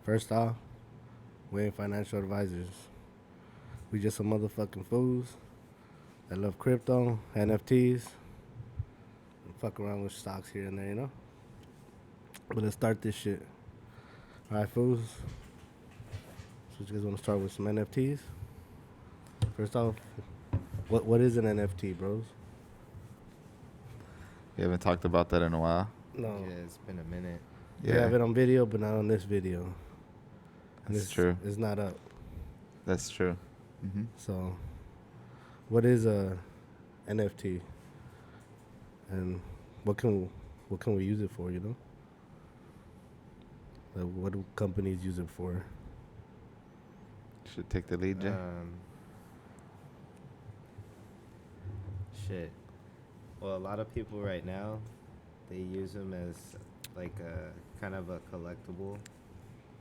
First off, we ain't financial advisors. We just some motherfucking fools that love crypto, NFTs, and fuck around with stocks here and there, you know? But let's start this shit. Alright, fools. So you guys want to start with some NFTs? First off, what is an NFT, bros? We haven't talked about that in a while. No. Yeah, it's been a minute. We have it on video, but not on this video. And That's true. It's not up. That's true. Mm-hmm. So, what is a NFT, and what can we use it for? You know, like what do companies use it for? Should take the lead, Jay. Shit. Well, a lot of people right now, they use them as like a kind of a collectible,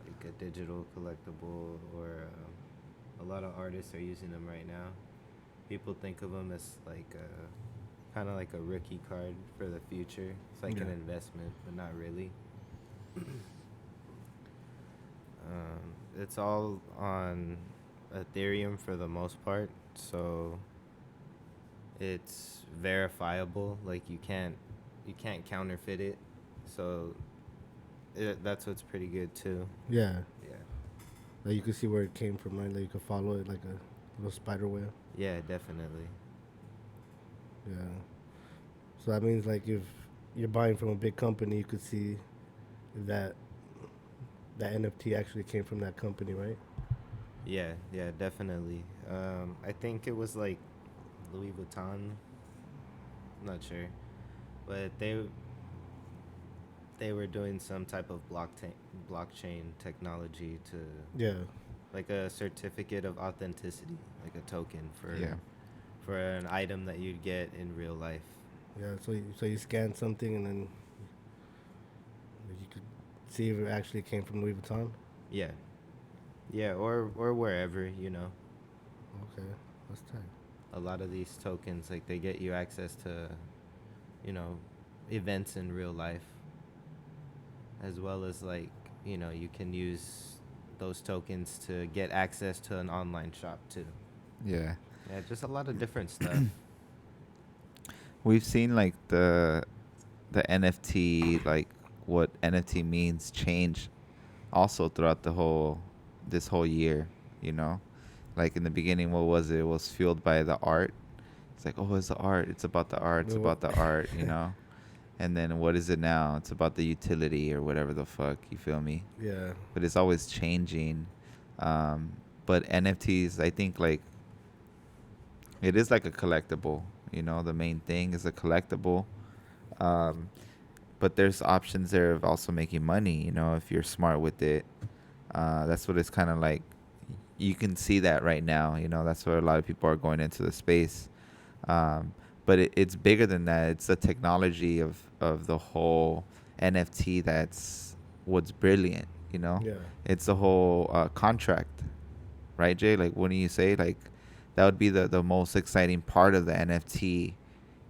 like a digital collectible, or a lot of artists are using them right now. People think of them as like kind of like a rookie card for the future. It's like an investment, but not really. It's all on Ethereum for the most part, so it's verifiable. Like you can't counterfeit it, so that's what's pretty good too. Yeah, Yeah. like you can see where it came from, right? Like you can follow it like a little spider web. Yeah, definitely. Yeah. So that means like if you're buying from a big company, you could see that NFT actually came from that company, right? Yeah, definitely. I think it was like Louis Vuitton. I'm not sure, but they were doing some type of blockchain technology to like a certificate of authenticity, like a token for an item that you'd get in real life. Yeah. So you scan something and then you could see if it actually came from Louis Vuitton. Yeah. Yeah, or wherever, you know. Okay, that's tight. A lot of these tokens, like, they get you access to, you know, events in real life, as well as, like, you know, you can use those tokens to get access to an online shop too. Yeah. Yeah, just a lot of different stuff. We've seen like the NFT, like what NFT means, change also throughout this whole year, you know? Like in the beginning, what was it? It was fueled by the art. It's like, oh, it's the art. It's about the art. It's about the art, you know? And then what is it now? It's about the utility or whatever the fuck, you feel me? Yeah. But it's always changing. But NFTs, I think like it is like a collectible, you know? The main thing is a collectible. But there's options there of also making money, you know, if you're smart with it. That's what it's kind of like. You can see that right now, you know, that's where a lot of people are going into the space. But it's bigger than that. It's the technology of the whole NFT that's what's brilliant, you know? Yeah. It's the whole contract, right, Jay? Like, wouldn't you say? Like, that would be the most exciting part of the NFT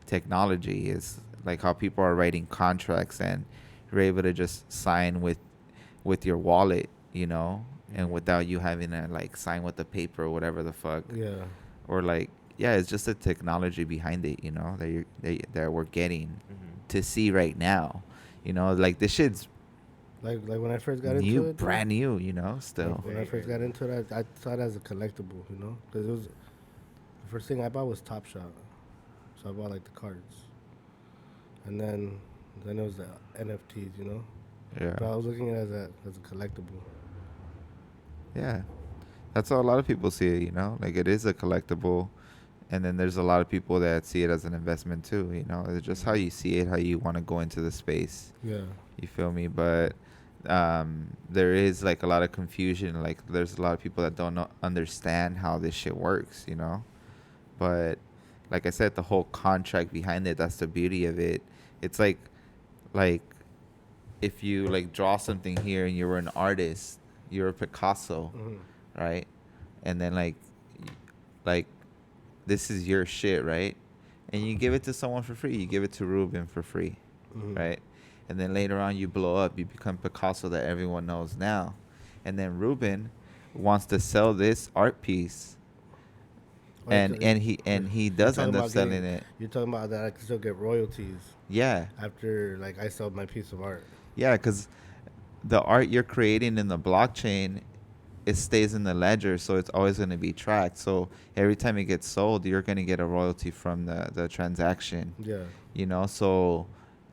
technology is like how people are writing contracts and you're able to just sign with your wallet, you know, and without you having to like sign with the paper or whatever the fuck. Yeah. Or like, yeah, it's just the technology behind it, you know, that we're getting to see right now. You know, like this shit's like when I first got new, into it, brand new, you know, still. Like when I first got into it, I saw it as a collectible, you know, because it was the first thing I bought was Top Shot, so I bought like the cards, and then it was the NFTs, you know. Yeah. But I was looking at it as a collectible. Yeah. That's how a lot of people see it, you know, like it is a collectible. And then there's a lot of people that see it as an investment too, you know. It's just how you see it, how you want to go into the space. Yeah. You feel me? But there is like a lot of confusion. Like there's a lot of people that don't understand how this shit works, you know. But like I said, the whole contract behind it, that's the beauty of it. It's like if you like draw something here and you were an artist, you're a Picasso, right? And then like this is your shit, right? And you give it to someone for free. You give it to Ruben for free, right? And then later on you blow up. You become Picasso that everyone knows now. and then Ruben wants to sell this art piece, Like, and he you're does talking end up about selling getting. it. You're talking about that I can still get royalties Yeah, after like I sell my piece of art. yeah, because the art you're creating in the blockchain, it stays in the ledger, so it's always going to be tracked. So every time it gets sold, you're going to get a royalty from the transaction. Yeah. You know, so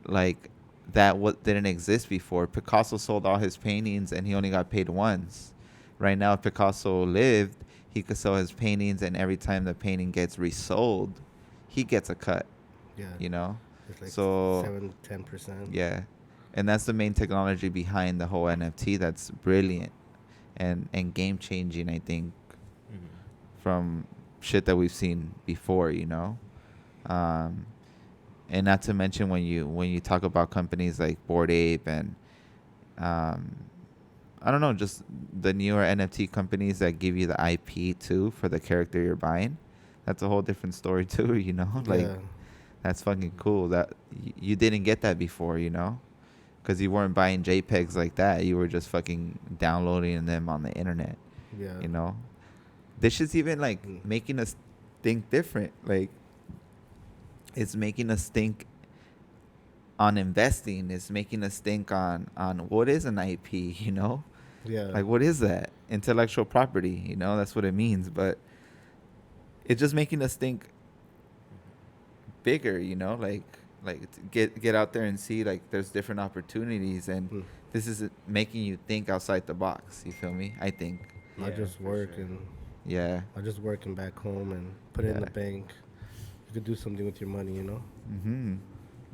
like that what didn't exist before. Picasso sold all his paintings and he only got paid once. Right now, if Picasso lived, he could sell his paintings, and every time the painting gets resold, he gets a cut. Yeah. You know, It's like so 10%. yeah, and that's the main technology behind the whole NFT. That's brilliant and game changing. I think Mm-hmm. from shit that we've seen before. You know. Um, and not to mention when you talk about companies like Bored Ape and um, I don't know, just the newer NFT companies that give you the IP too for the character you're buying. That's a whole different story too, you know. Like Yeah. that's fucking cool. That you didn't get that before, you know, because you weren't buying JPEGs like that. You were just fucking downloading them on the internet, Yeah. you know. This is even like Mm. making us think different. Like it's making us think on investing. It's making us think on what is an IP, you know? Yeah. Like what is that? Intellectual property, you know? That's what it means, but it's just making us think bigger, you know? Like get out there and see like there's different opportunities, and Mm. this is making you think outside the box, you feel me? I think. I just for work sure. and Yeah. I just work and back home and put it in Yeah. the bank. You could do something with your money, you know. Mhm.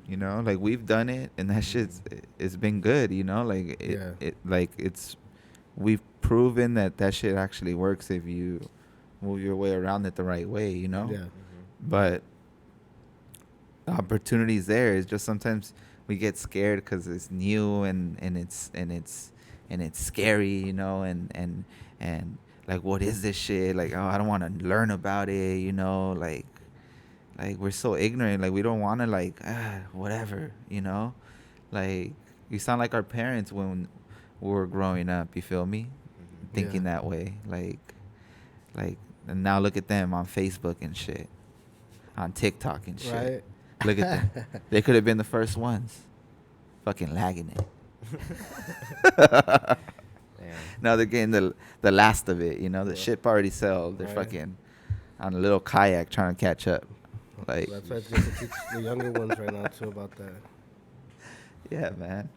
You know, like we've done it, and that shit's it's been good. You know, like Yeah. it like it's we've proven that that shit actually works if you move your way around it the right way. You know, Yeah. Mm-hmm. but the opportunities there is just sometimes we get scared because it's new and it's scary. You know, and like what is this shit? Like oh, I don't want to learn about it. You know, like we're so ignorant, like we don't want to like whatever, you know, like you sound like our parents when we were growing up, you feel me, Mm-hmm. thinking Yeah. that way, like and now look at them on Facebook and shit, on TikTok and shit. Right. Look at them. They could have been the first ones fucking lagging it. Yeah. Now they're getting the last of it, you know, the Yeah. ship already sailed, they're Right. fucking on a little kayak trying to catch up. Like That's why I just have to teach the younger ones right now too about that. yeah, man.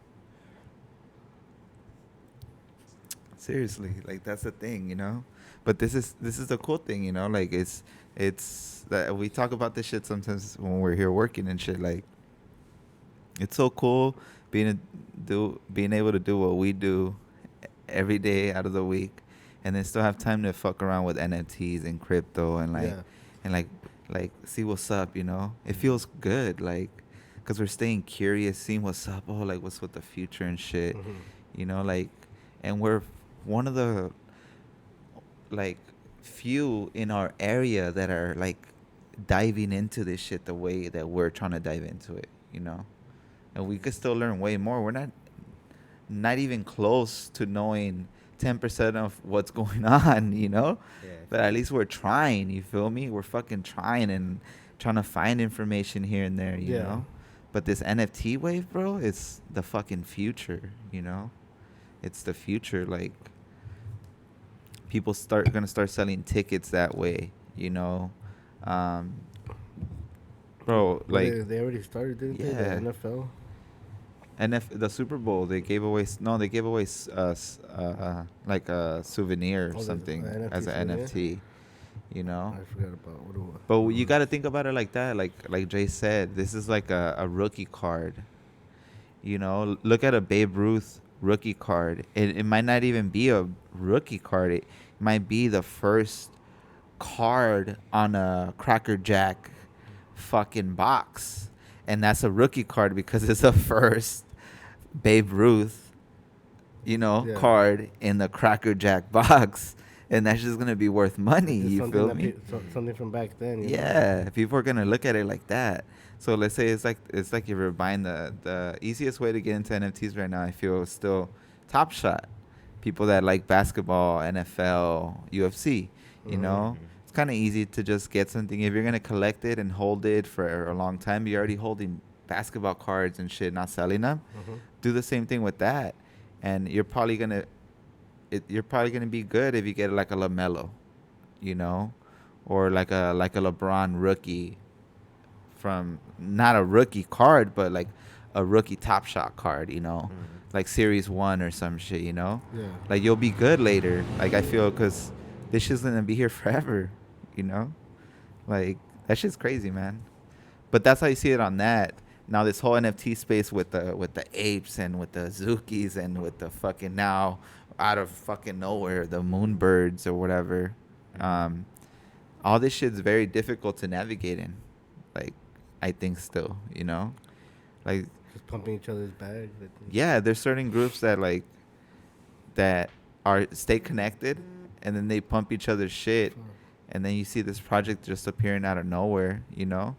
Seriously, like that's the thing, you know. But this is the cool thing, you know. Like it's that we talk about this shit sometimes when we're here working and shit. Like it's so cool being able to do what we do every day out of the week, and then still have time to fuck around with NFTs and crypto and like Yeah. and like see what's up, you know. It feels good, like because we're staying curious, seeing what's up. Oh, like what's with the future and shit, Mhm. you know. Like, and we're one of the like few in our area that are like diving into this shit the way that we're trying to dive into it, you know. And we could still learn way more. We're not even close to knowing 10% of what's going on, you know? Yeah. But at least we're trying, you feel me? We're fucking trying and trying to find information here and there, you Yeah. know? But this NFT wave, bro, it's the fucking future, you know? It's the future. Like, people gonna start selling tickets that way, you know? Um, bro, Well, like, they already started, didn't they? yeah. The NFL. And if the Super Bowl, they gave away they gave away like a souvenir or Oh, the something NFT as an souvenir? NFT, you know. I forgot about what it was. But you got to think about it like that, like Jay said, this is like a rookie card, you know. Look at a Babe Ruth rookie card. It might not even be a rookie card. It might be the first card on a Cracker Jack fucking box, and that's a rookie card because it's the first Babe Ruth, you know, Yeah. card in the Cracker Jack box, and that's just gonna be worth money. Just You something feel that me? something from back then. You know? Yeah, people are gonna look at it like that. So let's say it's like if you're buying the easiest way to get into NFTs right now. I feel is still Top Shot. people that like basketball, NFL, UFC. You know, Mhm. it's kind of easy to just get something. If you're gonna collect it and hold it for a long time, you're already holding basketball cards and shit, not selling them. Mm-hmm. Do the same thing with that, and you're probably gonna be good if you get like a Lamelo, you know, or like a LeBron rookie from not a rookie card, but like a rookie Top Shot card, you know, Mhm. like Series One or some shit, you know. Yeah. Like you'll be good later. Like I feel because this shit's gonna be here forever, you know. Like that shit's crazy, man. But that's how you see it on that. Now this whole NFT space with the apes and with the Zukis and with the fucking now out of fucking nowhere the moonbirds or whatever. Mhm. Um, all this shit's very difficult to navigate in. Like I think still, you know, like Just pumping each other's bags. I think. yeah, there's certain groups that like that are stay connected, and then they pump each other's shit, Fuck. and then you see this project just appearing out of nowhere, you know.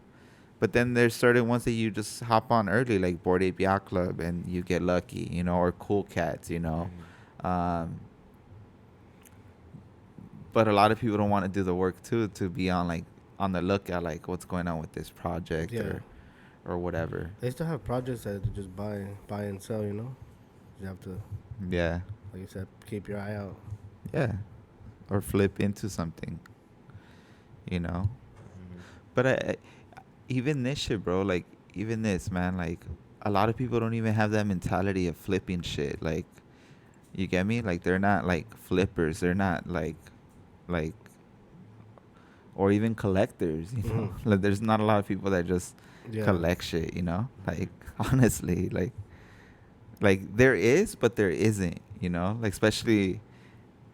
But then there's certain ones that you just hop on early, like Bored Ape Yacht Club, and you get lucky, you know, or Cool Cats, you know. Mhm. Um, but a lot of people don't want to do the work too to be on like on the lookout, like what's going on with this project Yeah. or whatever. They still have projects that you just buy and sell. You know. You have to, Yeah, like you said, keep your eye out. yeah, or flip into something, you know. Mhm. But even this shit, bro, like even this, man, like a lot of people don't even have that mentality of flipping shit. Like, you get me? Like they're not like flippers. They're not like or even collectors, you know. Mm-hmm. Like there's not a lot of people that just Yeah. collect shit, you know. Mhm. Like honestly, like there is, but there isn't, you know. Like especially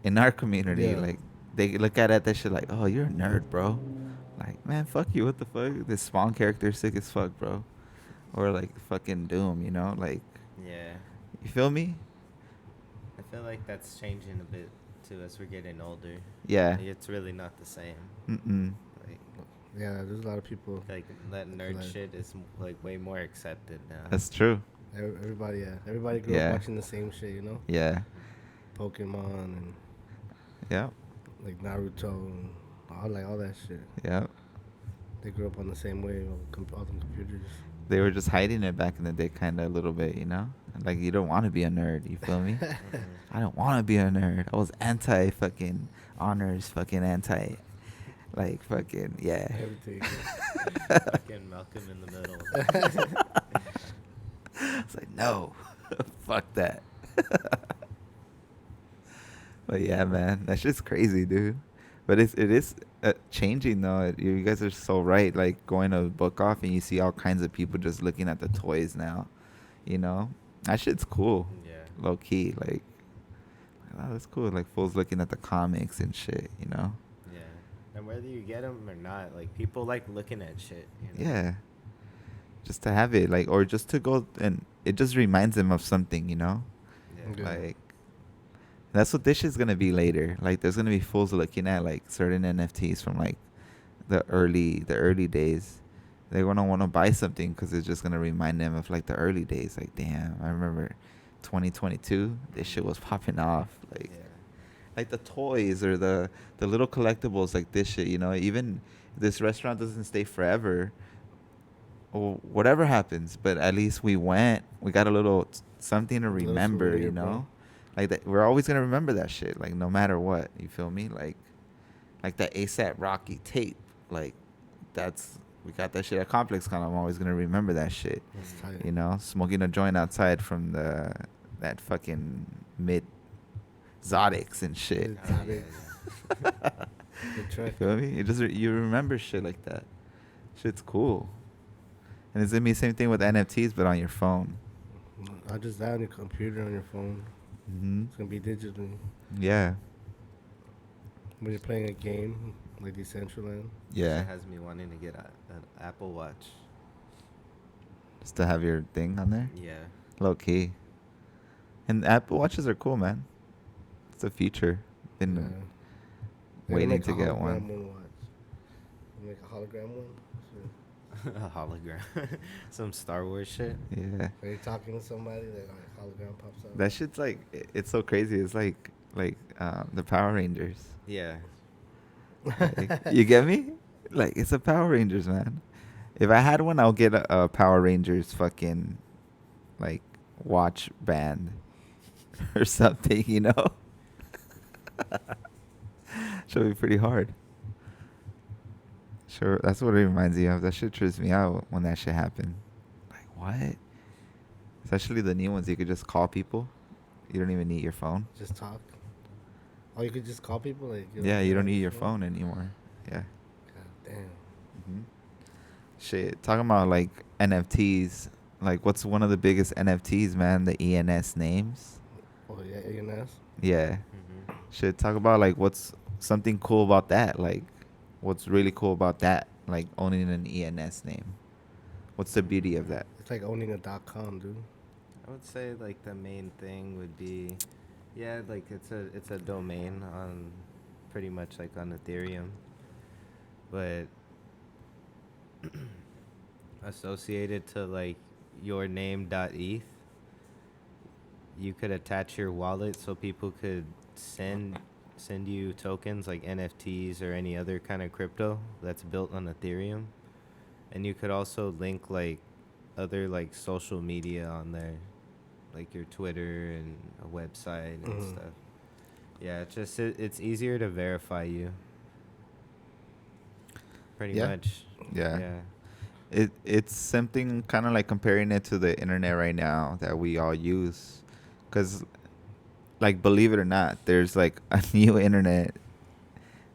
in our community, Yeah. like they look at that shit like, oh, you're a nerd, bro. Like, man, fuck you. What the fuck? This Spawn character is sick as fuck, bro. Or like fucking Doom, you know? Like, Yeah. you feel me? I feel like that's changing a bit too as we're getting older. Yeah. Like, it's really not the same. Mm-mm. Like Yeah. There's a lot of people. that nerd Like- shit is like way more accepted now. That's true. Everybody. Yeah. Everybody grew Yeah. up watching the same shit. You know. Yeah. Pokemon and Yeah. like Naruto and all that shit. Yeah. They grew up on the same way. All them computers. They were just hiding it back in the day, kind of a little bit, you know? Like, you don't want to be a nerd. You feel me? Mhm. I don't want to be a nerd. I was anti fucking honors, fucking anti, like, fucking, yeah. Everything. Fucking Malcolm in the Middle. It's like, no, fuck that. But yeah, man, that shit's crazy, dude. But it is changing though. You guys are so right. Like going to a book off and you see all kinds of people just looking at the toys now. You know, that shit's cool. Yeah. Low key, like, oh, that's cool. Like fools looking at the comics and shit. You know. Yeah. And whether you get them or not, like people like looking at shit. You know? Yeah. Just to have it, like, or just to go and it just reminds them of something. You know. Yeah. Yeah. Like. That's what this shit's gonna be later. Like, there's gonna be fools looking at like certain NFTs from like the early days. They're gonna want to buy something because it's just gonna remind them of like the early days. Like, damn, I remember 2022. This shit was popping off. Like, Yeah. like the toys or the little collectibles like this shit. You know, even this restaurant doesn't stay forever. Or whatever happens, but at least we went. We got a little something to Little remember. souvenir, You bro. know. Like that, we're always gonna remember that shit. Like no matter what, you feel me? Like that ASAP Rocky tape. Like that's we got that shit at Complex Con. I'm always gonna remember that shit. That's Mhm. tight. You know, smoking a joint outside from that fucking mid Zodics and shit. Mid- Oh, yeah, yeah. The You track. feel me? You just you remember shit like that. Shit's cool. And it's gonna be the same thing with NFTs, but on your phone. Not just that on your computer, on your phone. Hmm. It's gonna be digitally. Yeah. When you're playing a game like Decentraland. Yeah. Shit has me wanting to get an Apple Watch. Just to have your thing on there. Yeah. Low key. And Apple Watches are cool, man. It's a feature. Been Yeah. They're gonna waiting make to a get hologram one. watch. Make a hologram one. So A hologram. Some Star Wars shit. Yeah. are you talking to somebody? Like hologram pop pops up. That shit's like it's so crazy. It's like the Power Rangers. Yeah. Like, you get me? Like it's a Power Rangers, man. If I had one, I'll get a Power Rangers fucking like watch band or something. You know, should be pretty hard. Sure, that's what it reminds me of. That shit trips me out when that shit happened. Like what? Especially the new ones, you could just call people. You don't even need your phone. Just talk. Oh, you could just call people like. Yeah, you don't need your phone anymore. Yeah. God damn. hmm Shit, talking about like NFTs. Like, what's one of the biggest NFTs, man? The ENS names. Oh yeah, ANS. Yeah. Hmm. Shit, talk about like what's something cool about that. Like, what's really cool about that? Like owning an ENS name. What's the beauty of that? It's like owning a .com, dude. I would say like the main thing would be, yeah, like it's a domain on, pretty much like on Ethereum, but associated to like your name.eth, you could attach your wallet so people could send you tokens like NFTs or any other kind of crypto that's built on Ethereum, and you could also link like other like social media on there, like your Twitter and a website and Mhm. stuff. Yeah, it's easier to verify you. Pretty Yeah. much. Yeah. Yeah. It's something kind of like comparing it to the internet right now that we all use, because like believe it or not, there's like a new internet.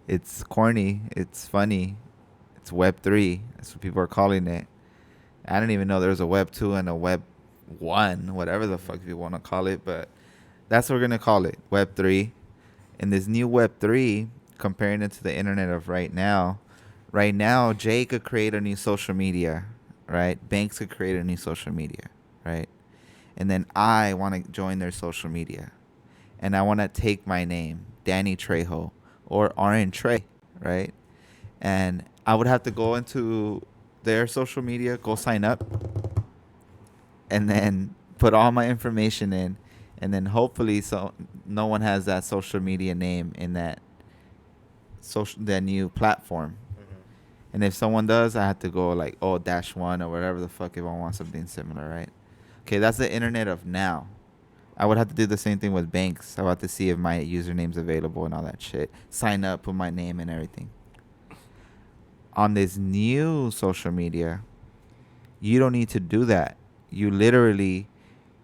It's corny. It's funny. It's Web 3. That's what people are calling it. I didn't even know there was a Web 2 and a Web 1, whatever the fuck you want to call it, but that's what we're gonna call it, Web 3. And this new Web 3, comparing it to the internet of right now. Right now, Jay could create a new social media, right? Banks could create a new social media, right? And then I want to join their social media, and I want to take my name, Danny Trejo or RN Trey, right? And I would have to go into their social media, go sign up, and then put all my information in, and then hopefully so no one has that social media name in that new platform. And if someone does, I have to go like -1 or whatever the fuck if I want something similar, right? Okay, that's the internet of now. I would have to do the same thing with banks. I would have to see if my username's available and all that shit. Sign up, put my name and everything. On this new social media, you don't need to do that. You literally,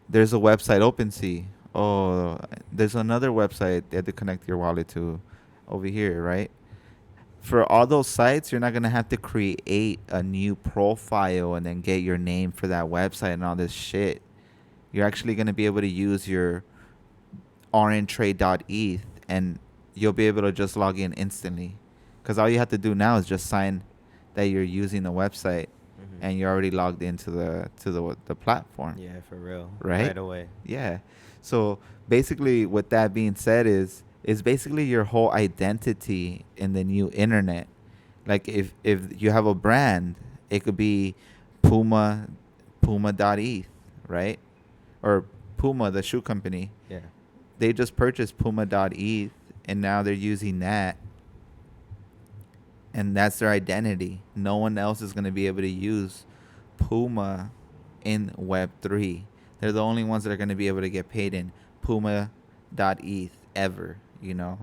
there's a website, OpenSea. Oh, there's another website they have to connect your wallet to over here, right? For all those sites, you're not going to have to create a new profile and then get your name for that website and all this shit. You're actually going to be able to use your rntrade.eth and you'll be able to just log in instantly. Because all you have to do now is just sign that you're using the website and you're already logged into the platform. Yeah, for real. Right? Right away. Yeah. So basically, with that being said, is basically your whole identity in the new internet. Like if you have a brand, it could be Puma.eth, right? Or Puma, the shoe company. Yeah. They just purchased Puma.eth, and now they're using that. And that's their identity. No one else is going to be able to use Puma in Web 3. They're the only ones that are going to be able to get paid in Puma.eth ever, you know?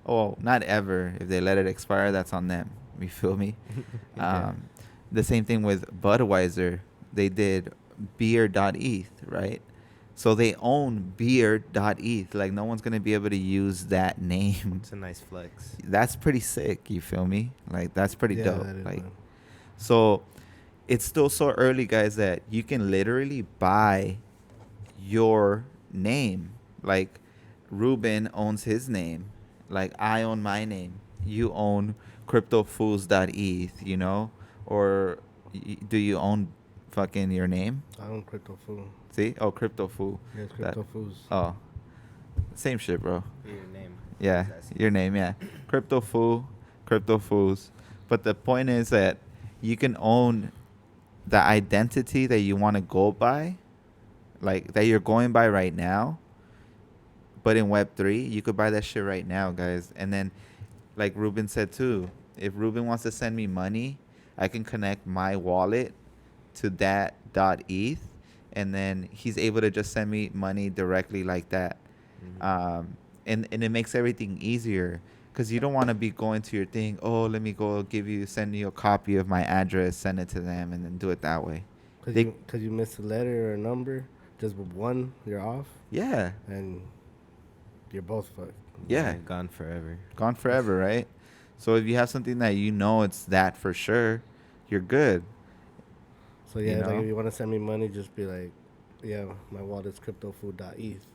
Oh, not ever. If they let it expire, that's on them. You feel me? Yeah. The same thing with Budweiser. They did beer.eth, right? So they own beer.eth. Like, no one's going to be able to use that name. It's a nice flex. That's pretty sick, you feel me? Like, that's pretty Yeah, dope. that is, Like, man. so it's still so early, guys, that you can literally buy your name. Like, Ruben owns his name. Like, I own my name. You own CryptoFoos.eth, you know? Or do you own fucking your name? I own CryptoFoos. See? Oh, CryptoFoo. Yeah, it's That- CryptoFoos. Oh, same shit, bro. Your name. Yeah, your name, yeah. CryptoFoos. But the point is that you can own the identity that you want to go by, like that you're going by right now. But in Web3, you could buy that shit right now, guys. And then, like Ruben said too, if Ruben wants to send me money, I can connect my wallet to that .eth, and then he's able to just send me money directly like that. And it makes everything easier because you don't want to be going to your thing. Oh, let me go send you a copy of my address, send it to them, and then do it that way. Cause you missed a letter or a number, just with one, you're off, Yeah, and you're both fucked. yeah, Gone forever. gone forever, right? So if you have something that you know it's that for sure, you're good. So yeah, You like know? if you want to send me money, just be like, yeah, my wallet's cryptofood.eth,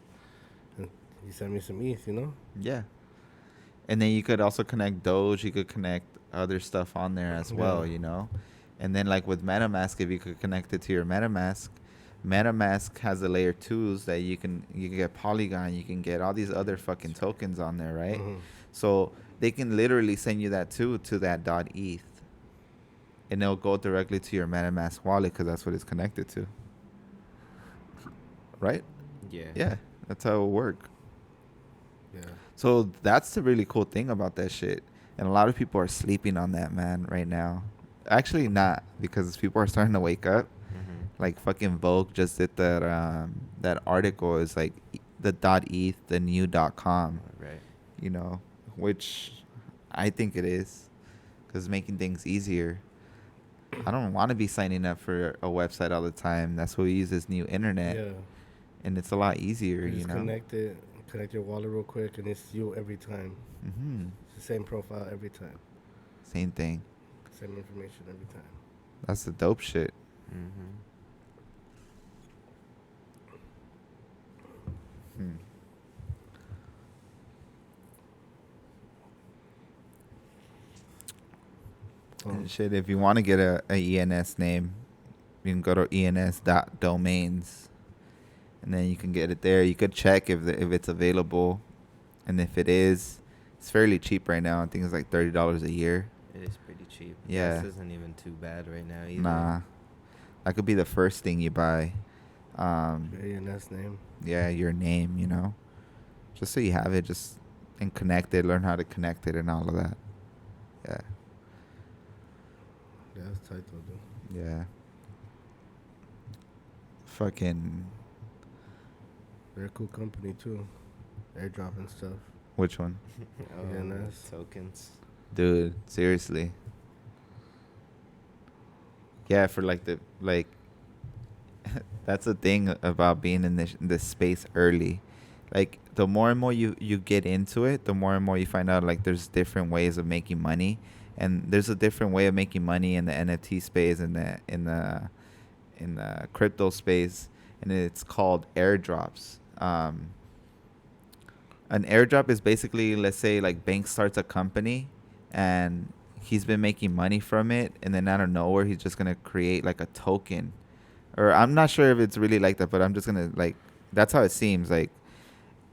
and you send me some ETH, you know? Yeah. And then you could also connect Doge. You could connect other stuff on there as well, Yeah. you know? And then like with MetaMask, if you could connect it to your MetaMask, MetaMask has the layer 2s that you can get Polygon, you can get all these other fucking tokens on there, right? Mhm. So they can literally send you that too to that .eth. And it'll go directly to your MetaMask wallet because that's what it's connected to. Right? Yeah. Yeah, that's how it work. Yeah. So that's the really cool thing about that shit. And a lot of people are sleeping on that, man, right now. Actually, not, because people are starting to wake up. Like fucking Vogue just did that article. Is like the .eth, the new .com, Right. you know, which I think it is, because making things easier. I don't want to be signing up for a website all the time. That's why we use this new internet, Yeah. and it's a lot easier, You you just know. connect your wallet real quick, and it's you every time. Mm-hmm. It's the same profile every time. Same thing. Same information every time. That's the dope shit. Hmm. And shit, if you want to get a ENS name, you can go to ens.domains, and then you can get it there. You could check if it's available, and if it is, it's fairly cheap right now. I think it's like $30 a year. It is pretty cheap. Yeah. Gas isn't even too bad right now either. Nah, that could be the first thing you buy. Your ANS name. Yeah, your name, you know, just so you have it, just and connect it, learn how to connect it, and all of that. Yeah. Yeah, that's tight though, dude. Yeah. Fucking. They're a cool company too. Airdrop and stuff. Which one? ENS. Tokens. Dude, seriously. Yeah, for that's the thing about being in this space early. Like the more and more you get into it, the more and more you find out like there's different ways of making money, and there's a different way of making money in the NFT space and in the crypto space, and it's called airdrops. An airdrop is basically, let's say like Bank starts a company and he's been making money from it, and then out of nowhere he's just gonna create like a token, or I'm not sure if it's really like that, but I'm just gonna like, that's how it seems. Like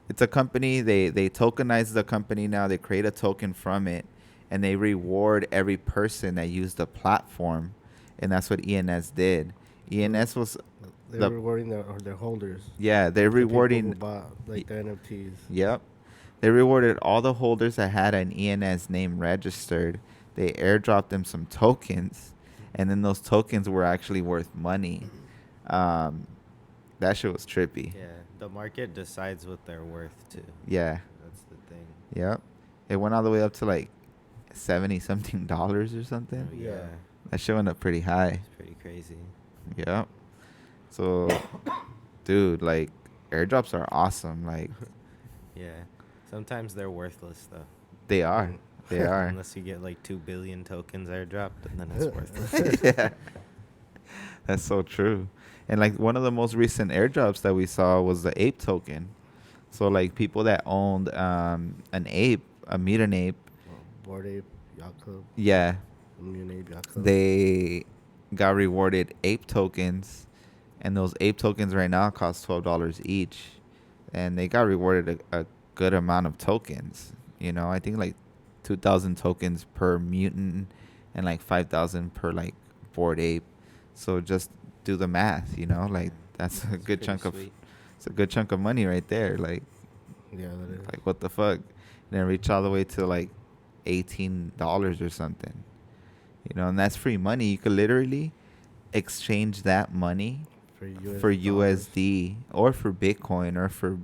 it's a company, they tokenize the company now, they create a token from it, and they reward every person that used the platform, and that's what ENS did. ENS was They're rewarding their holders. yeah, they're The people rewarding who bought, like the NFTs. Yep. They rewarded all the holders that had an ENS name registered. They airdropped them some tokens, and then those tokens were actually worth money. That shit was trippy. Yeah, the market decides what they're worth too. Yeah. That's the thing. Yep. It went all the way up to like $70 something or something. Oh, yeah. That shit went up pretty high. It's pretty crazy. Yep. So, dude, like airdrops are awesome. Like Yeah. Sometimes they're worthless though. they are. They are. Unless you get like 2 billion tokens airdropped, and then it's worthless. Yeah. That's so true. And like one of the most recent airdrops that we saw was the ape token. So like people that owned an ape, a mutant ape, Bored Ape, Yacht Club, yeah, Immune Ape, Yacht Club. they got rewarded ape tokens, and those ape tokens right now cost $12 each, and they got rewarded a good amount of tokens. You know, I think like 2,000 tokens per mutant, and like 5,000 per like Bored Ape. So just do the math. You know, like That's a That's good pretty chunk of sweet. it's a good chunk of money right there. Yeah, that is. Like what the fuck? And then reach all the way to like $18 or something. You know, and that's free money. You could literally exchange that money For US for dollars. USD or for Bitcoin or for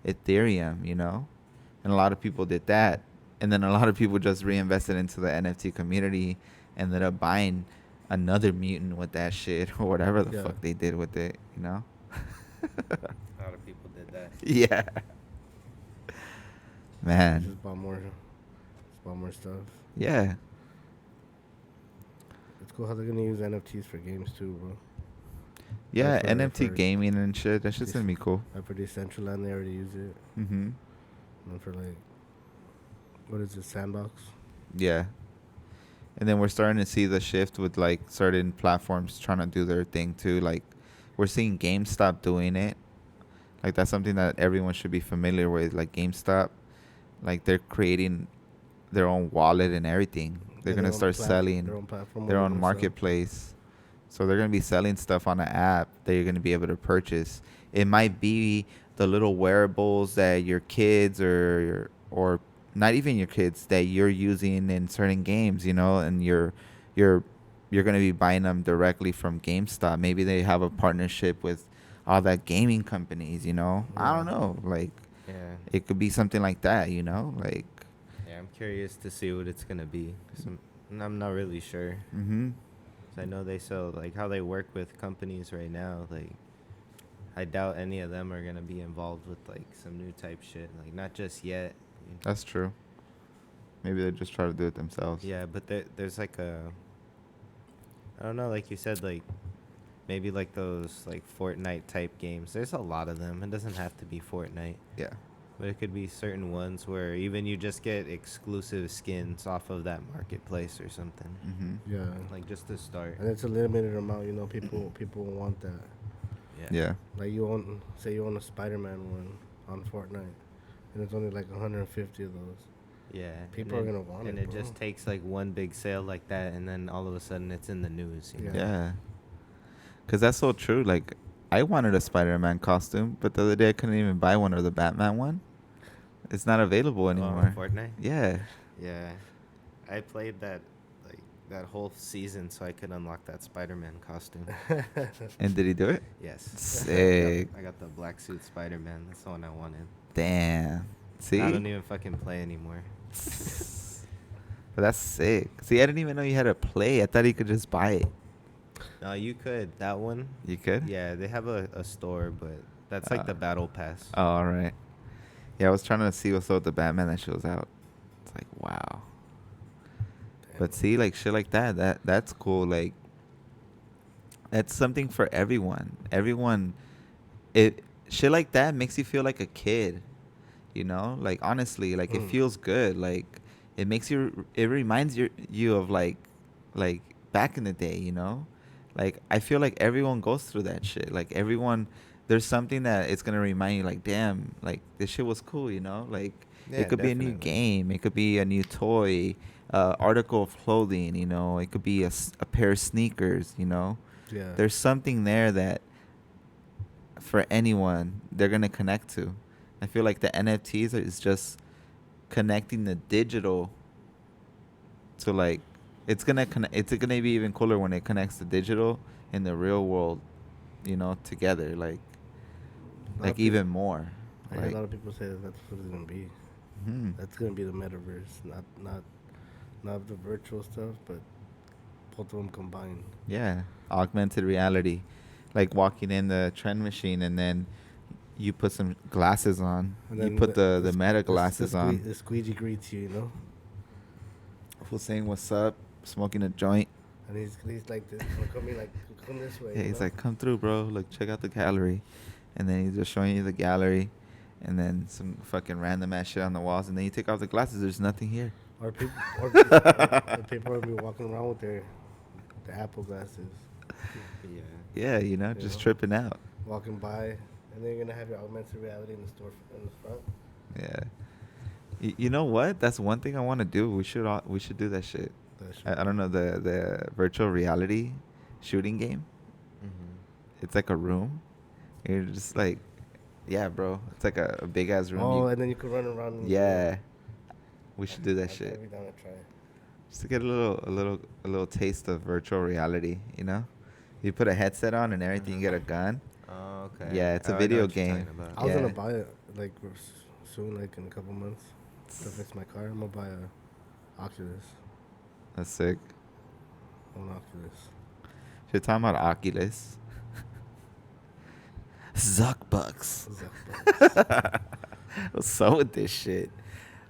Ethereum, you know? And a lot of people did that. And then a lot of people just reinvested into the NFT community, ended up buying another mutant with that shit or whatever the Yeah. fuck they did with it, you know? A lot of people did that. Yeah. Man. Just bought more stuff. Yeah. It's cool how they're gonna use NFTs for games too, bro. Yeah, Like NFT for gaming and shit. That shit's this- gonna be cool. Like for Decentraland, they already use it. Mm-hmm. And for like, what is it, Sandbox? Yeah. And then we're starting to see the shift with like certain platforms trying to do their thing too. Like we're seeing GameStop doing it. Like that's something that everyone should be familiar with. Like GameStop, like they're creating their own wallet and everything. They're Yeah, gonna start selling their own platform. their where own they're gonna sell. marketplace. So they're gonna be selling stuff on an app that you're gonna be able to purchase. It might be the little wearables that your kids or not even your kids that you're using in certain games, you know, and you're you're gonna be buying them directly from GameStop. Maybe they have a partnership with all that gaming companies, you know. I don't Yeah. know. Like Yeah. it could be something like that, you know, like. Yeah, I'm curious to see what it's gonna be. I'm not really sure. Mm-hmm. 'Cause I know they sell like how they work with companies right now. Like, I doubt any of them are gonna be involved with like some new type shit. Like, not just yet. That's true. Maybe they just try to do it themselves. Yeah, but there's like I don't know, like you said, like maybe like those like Fortnite type games. There's a lot of them. It doesn't have to be Fortnite. Yeah. But it could be certain ones where even you just get exclusive skins off of that marketplace or something. Mm-hmm. Yeah. Like just to start. And it's a limited amount, you know. People want that. Yeah. Like say you own a Spider-Man one on Fortnite, and it's only like 150 of those. Yeah. People are gonna want and it, it bro. just takes like one big sale like that, and then all of a sudden it's in the news. You know? Yeah. Because that's so true. Like, I wanted a Spider-Man costume, but the other day I couldn't even buy one or the Batman one. It's not available Oh, anymore. Fortnite. Yeah. Yeah, I played that like that whole season so I could unlock that Spider-Man costume. And did he do it? Yes. Sick. I got the black suit Spider-Man. That's the one I wanted. Damn. See? I don't even fucking play anymore. But that's sick. See, I didn't even know you had to play. I thought you could just buy it. No, you could. That one. You could? Yeah, they have a store, but that's like the battle pass. Oh, all right. Yeah, I was trying to see what's up with the Batman that shows out. It's like, wow. But see, like shit like that's cool. Like that's something for everyone. Everyone, it shit like that makes you feel like a kid. You know, like honestly, like it feels good. Like it makes it reminds you of like back in the day. You know, like I feel like everyone goes through that shit. Like everyone, there's something that it's gonna remind you. Like damn, like this shit was cool. You know, like Yeah, it could be a new definitely. game. It could be a new toy. Article of clothing, you know, it could be a pair of sneakers, you know. Yeah. There's something there that for anyone they're gonna connect to. I feel like the NFTs is just connecting the digital to like it's gonna be even cooler when it connects the digital and the real world, you know, together like even more. I hear a lot of people say that that's what it's gonna be. Hmm. That's gonna be the metaverse, not the virtual stuff, but both of them combined. Yeah, augmented reality, like walking in the trend machine and then you put some glasses on. And You then put the meta glasses on. The squeegee greets you, you know, Who's saying what's up, smoking a joint. and he's like this, come this way. Yeah, you he's know? like, come through, bro. Like, check out the gallery. And then he's just showing you the gallery. And then some fucking random ass shit on the walls. And then you take off the glasses. There's nothing here. or people, or people are gonna be walking around with the Apple glasses, Yeah. Yeah, you know, You just know? tripping out. walking by, and then you're gonna have your augmented reality in the store in the front. Yeah. You know what? That's one thing I want to do. We should do that shit. I don't know, the virtual reality shooting game. Mm-hmm. It's like a room, You're just like, yeah, bro. It's like a big ass room. Oh, and then you could run around. In the room. Yeah, we should do that I'd shit be down to try. just to get a little taste of virtual reality. You know, you put a headset on and everything. You get a gun. Oh, okay. Yeah, it's a Oh, I know video what you're game. talking about. I was gonna Yeah. buy it like soon, like in a couple months. To fix my car, I'm gonna buy a Oculus. That's sick. An Oculus. You're talking about Oculus. Zuckbucks. Zuckbucks. What's up with this shit?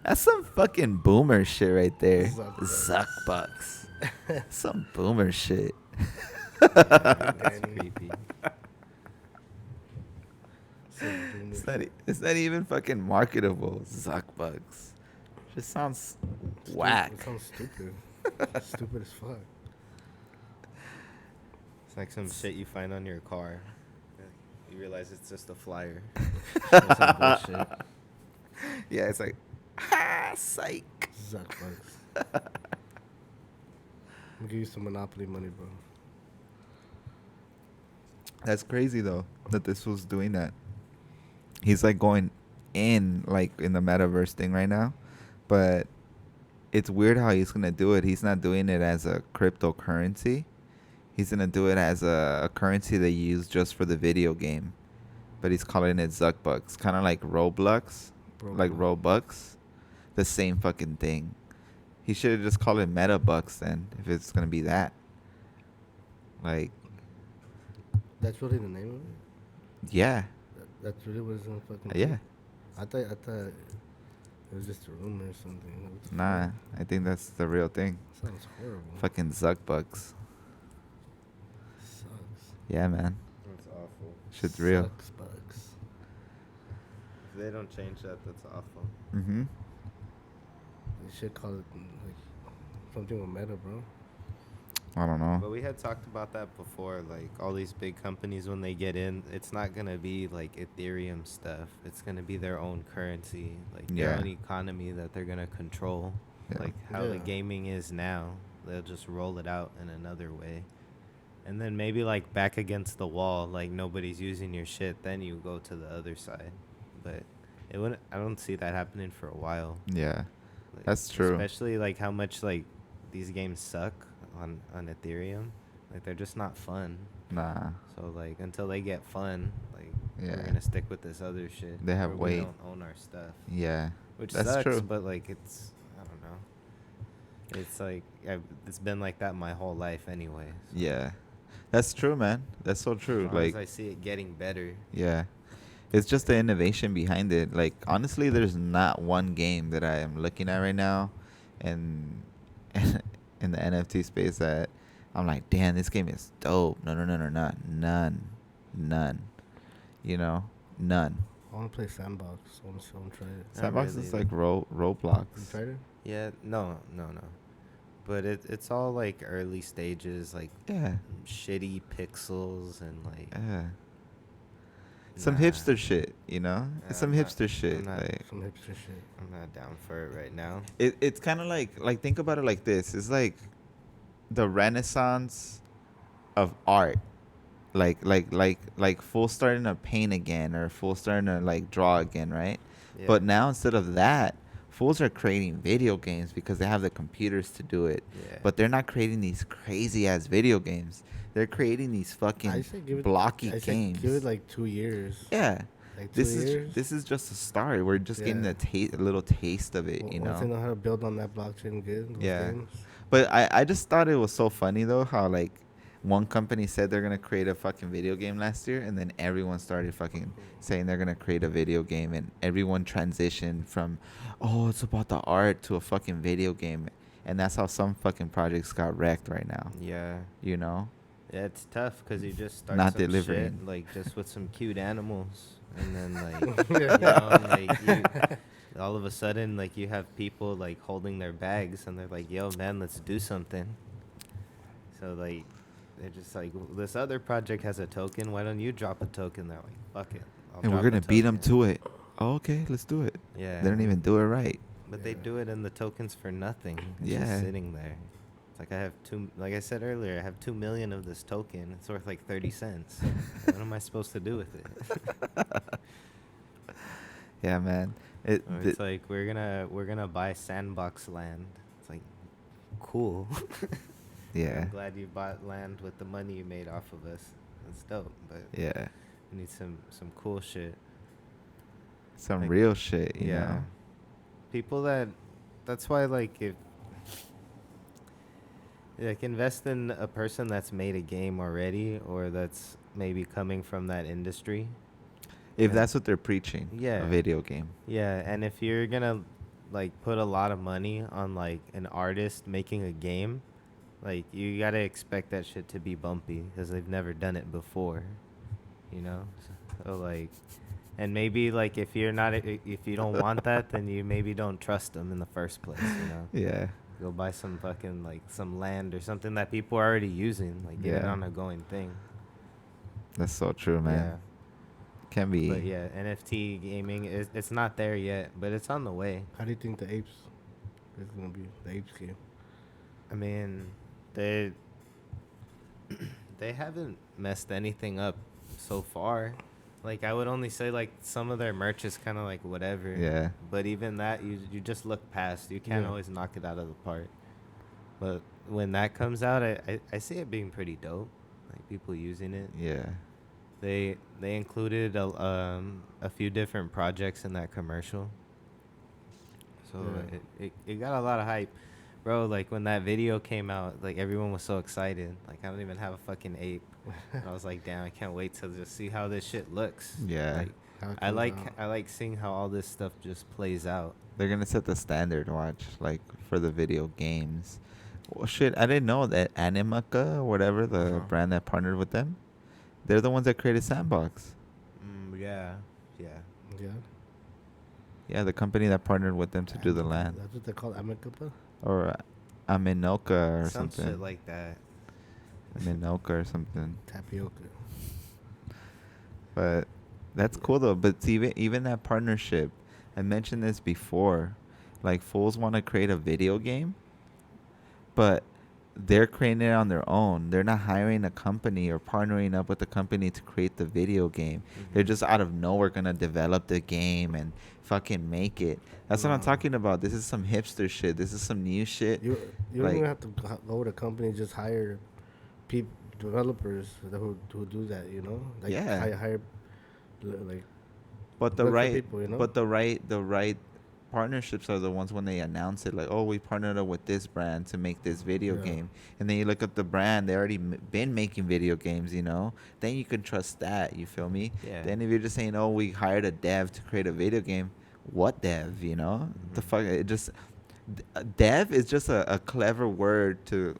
That's some fucking boomer shit right there. Zuckbucks. Zuckbucks. Some boomer shit. That's creepy. It's not even fucking marketable. Zuckbucks. Just sounds whack. It sounds stupid. Stupid as fuck. It's like some shit you find on your car. You realize it's just a flyer. Some bullshit. Yeah, it's like, psych. Zuckbucks. I'm gonna give you some Monopoly money, bro. That's crazy though that this was doing that. He's like going in like in the metaverse thing right now, but it's weird how he's gonna do it. He's not doing it as a cryptocurrency. He's gonna do it as a currency they use just for the video game, but he's calling it Zuckbucks, kind of like Roblox, like Robux, the same fucking thing. He should have just called it MetaBucks then, if it's gonna be that. Like, That's really the name of it. yeah, That's really what it's gonna fucking. yeah. Be? I thought it was just a rumor or something. What the Nah, fuck? I think that's the real thing. Sounds horrible. Fucking Zuckbucks. Sucks. Yeah, man. That's awful. Shit's real. Sucks bucks. If they don't change that, that's awful. Mm-hmm. They should call it like something with Meta, bro. I don't know. But we had talked about that before. Like all these big companies, when they get in, it's not gonna be like Ethereum stuff. It's gonna be their own currency, like their Yeah. own economy that they're gonna control. Yeah. Like how the Yeah. gaming is now, they'll just roll it out in another way. And then maybe like back against the wall, like nobody's using your shit. Then you go to the other side. But it wouldn't. I don't see that happening for a while. Yeah. Like, That's true. Especially like how much like these games suck on Ethereum. Like they're just not fun. Nah. So like until they get fun, like Yeah. we're gonna stick with this other shit. They have where weight. We don't own our stuff, Yeah. which That's sucks. true. But like it's I don't know. It's like it's been like that my whole life anyway. So Yeah. That's true, man. That's so true. as long as Like, I see it getting better. yeah. It's just the innovation behind it. Like, honestly, there's not one game that I am looking at right now and in the NFT space that I'm like, damn, this game is dope. No, not none. You know, none. I want to play Sandbox. I want to try it. Not Sandbox really, is though. like Roblox. You tried it? Yeah, no. But it's all like early stages, like Yeah. shitty pixels and like Yeah. Some Nah. hipster shit, you know? Yeah, It's some I'm not- hipster shit. I'm not- Like, Some hipster shit. I'm not down for it right now. it's kind of like think about it like this. It's like the renaissance of art. Like full starting to paint again or full starting to like draw again, right? Yeah. But now instead of that, fools are creating video games because they have the computers to do it. Yeah. But they're not creating these crazy ass video games. They're creating these fucking I say give it, blocky I say games. give it like 2 years. Yeah. Like 2 years. This is just a start. We're just getting Yeah. a little taste of it, you Once they know. know how to build on that blockchain good. Those Yeah. games. But I just thought it was so funny though how like one company said they're gonna create a fucking video game last year, and then everyone started fucking saying they're gonna create a video game, and everyone transitioned from, oh, it's about the art to a fucking video game, and that's how some fucking projects got wrecked right now. Yeah. You know? Yeah, it's tough because you just start Not some delivering. shit, like just with some cute animals, and then like all of a sudden like you have people like holding their bags and they're like, "Yo, man, let's do something." So like they're just like, "This other project has a token. Why don't you drop a token?" They're like, "Fuck it." I'll And we're drop a gonna beat them token." to it. Oh, okay, let's do it. Yeah. They don't even do it right. But they Yeah. do it, and the token's for nothing. It's Yeah. just sitting there. It's like I have like I said earlier, I have 2 million of this token. It's worth like 30 cents. What am I supposed to do with it? Yeah, man. Or it's like we're gonna buy sandbox land. It's like cool. Yeah. I'm glad you bought land with the money you made off of us. That's dope. But Yeah. we need some cool shit. Some Like, real shit, you yeah. know. People that's why like if like invest in a person that's made a game already or that's maybe coming from that industry. If And that's what they're preaching, a yeah. video game. Yeah, and if you're gonna like put a lot of money on like an artist making a game, like you gotta expect that shit to be bumpy because they've never done it before, you know. So like, and maybe like if you're not if you don't want that, then you maybe don't trust them in the first place, you know. Yeah. Go buy some fucking like some land or something that people are already using, like get it Yeah. on a going thing. That's so true, man. Yeah. Can be. But yeah, NFT gaming it's not there yet, but it's on the way. How do you think the apes is gonna be the apes game? I mean, they they haven't messed anything up so far. Like I would only say like some of their merch is kind of like whatever. Yeah. But even that you just look past. You can't Yeah. always knock it out of the park. But when that comes out, I see it being pretty dope. Like people using it. Yeah. They included a few different projects in that commercial. So Yeah. it got a lot of hype. Bro, like when that video came out, like everyone was so excited. Like I don't even have a fucking ape. And I was like, damn, I can't wait to just see how this shit looks. Yeah. Like How it I comes like out. I like seeing how all this stuff just plays out. They're gonna set the standard, watch, like for the video games. Well, shit, I didn't know that Animaka, whatever the brand that partnered with them, they're the ones that created Sandbox. Yeah. Yeah. Yeah. Yeah, the company that partnered with them to do the land, That's what they call Amicapa. or Aminoka or Some something. shit like that. Aminoka or something. Tapioca. But that's cool though. But even that partnership, I mentioned this before. Like fools want to create a video game, but they're creating it on their own. They're not hiring a company or partnering up with a company to create the video game. They're just out of nowhere gonna develop the game and fucking make it. That's what I'm No. talking about. This is some hipster shit. This is some new shit. You don't Like- even have to go to a company. Just hire developers who do that. You know. Like Yeah. Hire like. But the Look for right, people, you know? but the right partnerships are the ones when they announce it, like, oh, we partnered up with this brand to make this video Yeah. game, and then you look at the brand, they already been making video games, you know. Then you can trust that. You feel me? Yeah. Then if you're just saying, oh, we hired a dev to create a video game, what dev? You know, the fuck? It just dev is just a clever word to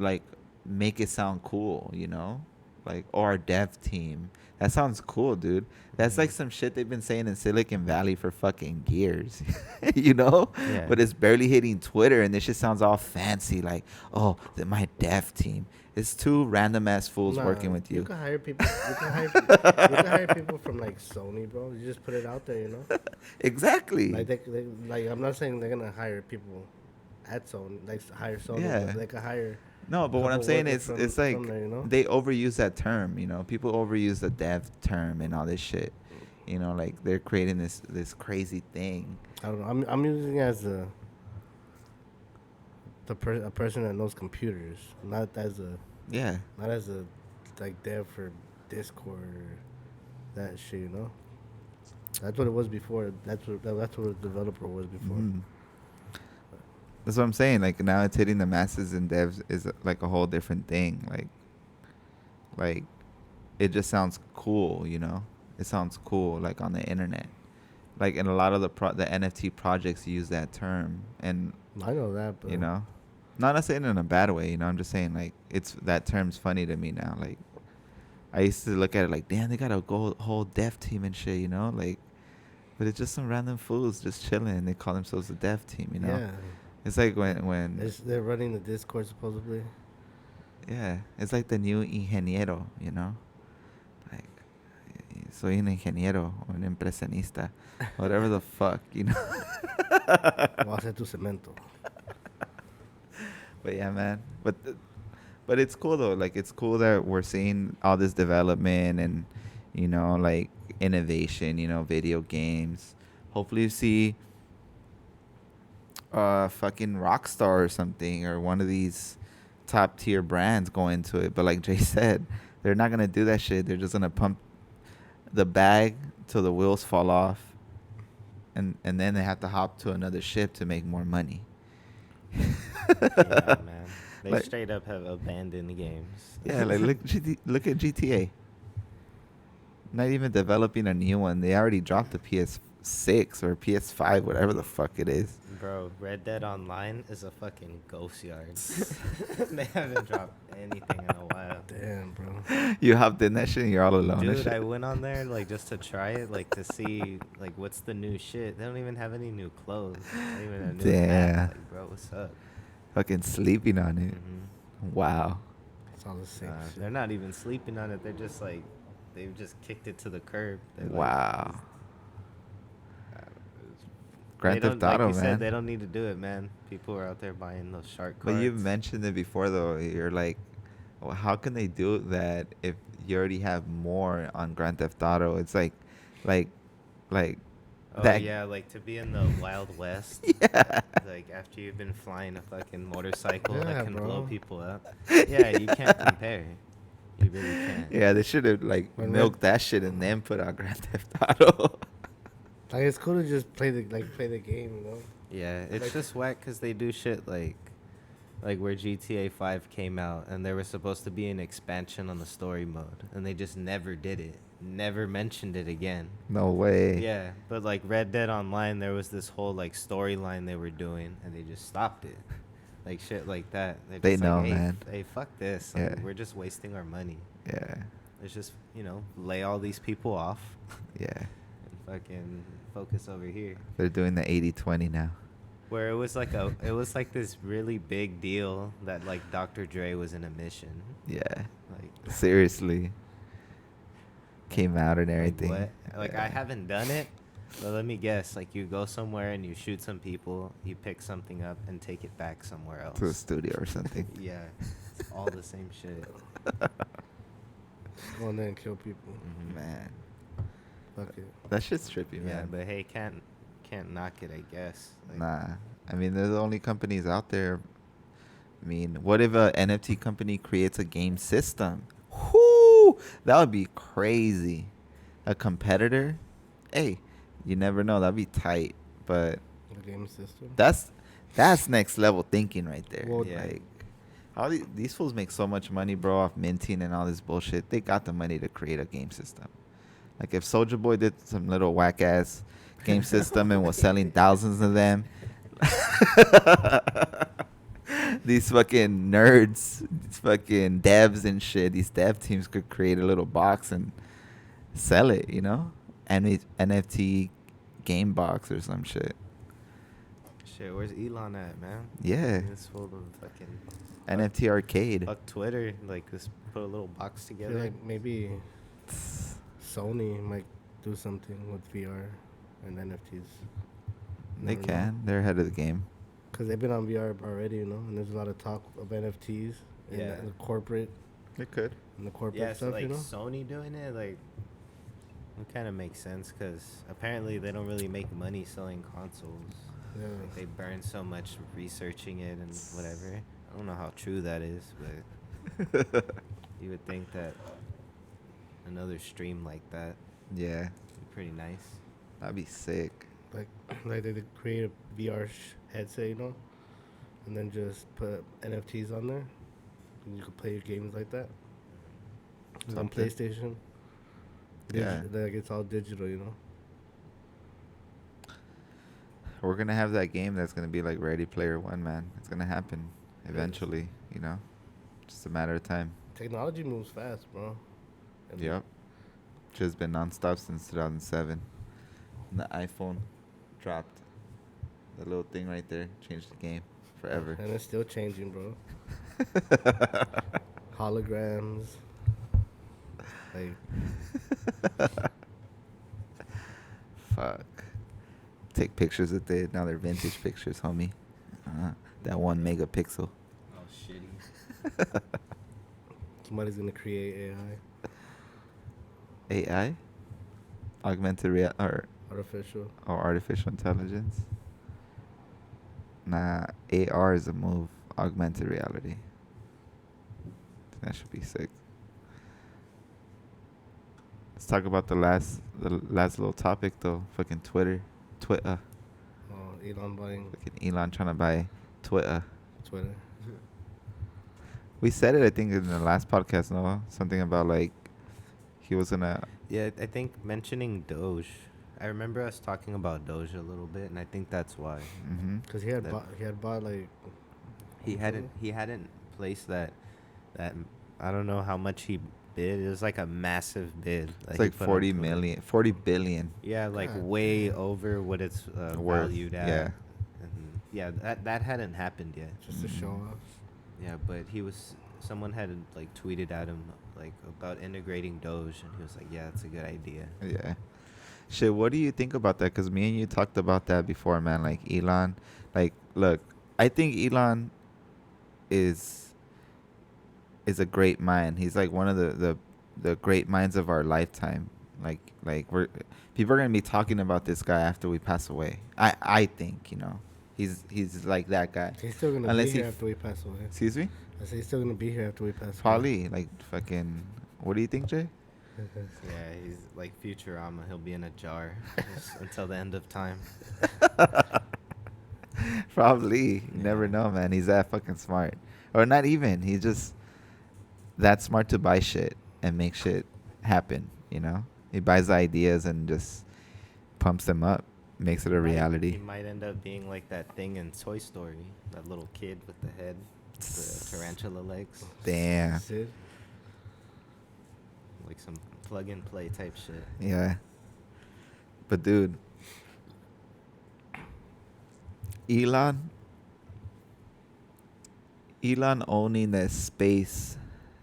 like make it sound cool, you know, like or dev team. That sounds cool, dude. That's like some shit they've been saying in Silicon Valley for fucking years, you know? Yeah. But it's barely hitting Twitter, and this shit sounds all fancy, like, oh, my dev team. It's two random ass fools Nah, working with you. You can hire people. You can hire people from like Sony, bro. You just put it out there, you know. Exactly. Like like I'm not saying they're gonna hire people at Sony, like hire Sony. Yeah. But they can hire. No, but what I'm couple saying workers is, it's from like there, you know? they overuse that term. You know, people overuse the dev term and all this shit. You know, like they're creating this crazy thing. I don't know. I'm using it as a person that knows computers, not as a Yeah, like dev for Discord or that shit, you know. That's what it was before. That's what a developer was before. Mhm. That's what I'm saying. Like now it's hitting the masses, and devs is like a whole different thing. Like it just sounds cool, you know. It sounds cool, like on the internet. Like and a lot of the NFT projects use that term, and I know that, but you know, not saying it in a bad way. You know, I'm just saying like that term's funny to me now. Like I used to look at it like, damn, they got a whole dev team and shit, you know, like. But it's just some random fools just chilling. They call themselves a dev team, you know. yeah, It's like when they're running the Discord supposedly. yeah, it's like the new ingeniero, you know. Like, soy un ingeniero, un impresionista, whatever the fuck, you know. Voy a hacer tu cemento. But yeah, man. But it's cool though. Like it's cool that we're seeing all this development and like innovation. Video games. Hopefully, you see fucking Rockstar or something or one of these top tier brands go into it. But like Jay said, they're not gonna do that shit. They're just gonna pump the bag till the wheels fall off, and then they have to hop to another ship to make more money. Yeah, man. They Like, straight up have abandoned games. yeah, like look at GTA. Not even developing a new one. They already dropped the PS6 or PS5, whatever the fuck it is. Bro, Red Dead Online is a fucking ghost yard. They haven't dropped anything in a while. Damn, bro. You hopped in that shit and you're all alone. and Dude, shit. I went on there like just to try it, like to see like what's the new shit. They don't even have any new clothes. Not even a new Damn. hat. Like, bro, what's up? Fucking sleeping on it. Wow. It's all the same shit. They're not even sleeping on it. They're just like they've just kicked it to the curb. They're like, Wow. they Grand don't, Theft Auto, like you man. said, they don't need to do it, man. People are out there buying those shark cards. But you've mentioned it before, though. You're like, well, how can they do that if you already have more on Grand Theft Auto? It's like, Oh that. yeah, like to be in the Wild West. Yeah. Like after you've been flying a fucking motorcycle Yeah, that can blow bro. people up. Yeah, you can't compare. You really can't. Yeah, they should have like When milked that shit and then put out Grand Theft Auto. Like it's cool to just play the game, you know. Yeah, it's Like- just whack because they do shit like where GTA 5 came out and there was supposed to be an expansion on the story mode and they just never did it. Never mentioned it again. No way. Yeah, but like Red Dead Online, there was this whole like storyline they were doing and they just stopped it. Like shit like that. They're They just know, like, hey, man. Hey, fuck this. Like, Yeah. we're just wasting our money. Yeah. Let's just, lay all these people off Yeah. and fucking focus over here. They're doing the 80-20 now. Where it was like this really big deal that like Dr. Dre was in a mission. Yeah. Like Seriously. Came out and everything. Like, what? Like I Yeah. haven't done it, but let me guess. Like you go somewhere and you shoot some people, you pick something up and take it back somewhere else. To a studio or something. Yeah, it's all the same shit. Go in there and kill people. Man. Fuck it. That shit's trippy, Yeah, man. but hey, can't knock it, I guess. Like, Nah. I mean, they're the only companies out there. I mean, what if a NFT company creates a game system? Whoo! That would be crazy. A competitor? Hey, you never know. That'd be tight. But The game system. that's next level thinking right there. Well, Yeah. Like, all these fools make so much money, bro, off minting and all this bullshit. They got the money to create a game system. Like, if Soulja Boy did some little whack ass game system and was selling thousands of them, these fucking nerds, these fucking devs and shit, these dev teams could create a little box and sell it, NFT game box or some shit. shit, where's Elon at, man? Yeah. This full of fucking NFT arcade. fuck Twitter. Like, just put a little box I feel together. like maybe Sony might do something with VR and NFTs. They Never know. can. They're ahead of the game. Cause they've been on VR already, and there's a lot of talk of NFTs and Yeah. the corporate They could. and the corporate Yeah, so stuff, like Sony doing it, like, it kind of makes sense because apparently they don't really make money selling consoles. Yeah. Like they burn so much researching it and whatever. I don't know how true that is, but you would think that another stream like that Yeah. would be pretty nice. That'd be sick. Like they could create a VR headset, and then just put NFTs on there, and you could play your games like that. It's on Something. PlayStation. Yeah. Like it's all digital, We're gonna have that game that's gonna be like Ready Player One, man. It's gonna happen eventually, Just a matter of time. Technology moves fast, bro. And Yep. Just been nonstop since 2007. And the iPhone dropped. The little thing right there changed the game forever. And it's still changing, bro. Holograms. Like, Fuck. Take pictures with it. Now they're vintage pictures, homie. That 1 megapixel. Oh Somebody's gonna create AI, AI, augmented real artificial. or artificial intelligence. Nah, AR is a move. Augmented reality. That should be sick. Let's talk about the last little topic though. Fucking Twitter. Elon buying Fucking Elon trying to buy Twitter. Twitter. We said it, I think, in the last podcast. No, something about like he was gonna. Yeah, I think mentioning Doge. I remember us talking about Doge a little bit, and I think that's why Mm-hmm. Cause he had bought like he hadn't placed that I don't know how much he bid. It was like a massive bid. that It's he like put on 40 Twitter. million, 40 billion. Yeah, like God way damn. over what it's Worth, valued at. yeah. And yeah, that hadn't happened yet. just to show Mm. off. Yeah, but someone had like tweeted at him like about integrating Doge, and he was like, "Yeah, it's a good idea." Yeah. Shit, what do you think about that? Because me and you talked about that before, man. Like Elon, like, look, I think Elon is a great mind. He's like one of the great minds of our lifetime. Like we're people are gonna be talking about this guy after we pass away. I think, he's like that guy. He's still gonna Unless be he here after we pass away. Excuse me. I say he's still gonna be here after we pass away. Probably like fucking. What do you think, Jay? Yeah, he's like Futurama. He'll be in a jar just until the end of time. Probably. You never Yeah. know, man. He's that fucking smart. Or not even. He's just that smart to buy shit and make shit happen, He buys ideas and just pumps them up, makes it a He reality. might end up being like that thing in Toy Story, that little kid with the head, the tarantula legs, Damn. Sid. like some plug and play type shit. Yeah. But dude, Elon owning the space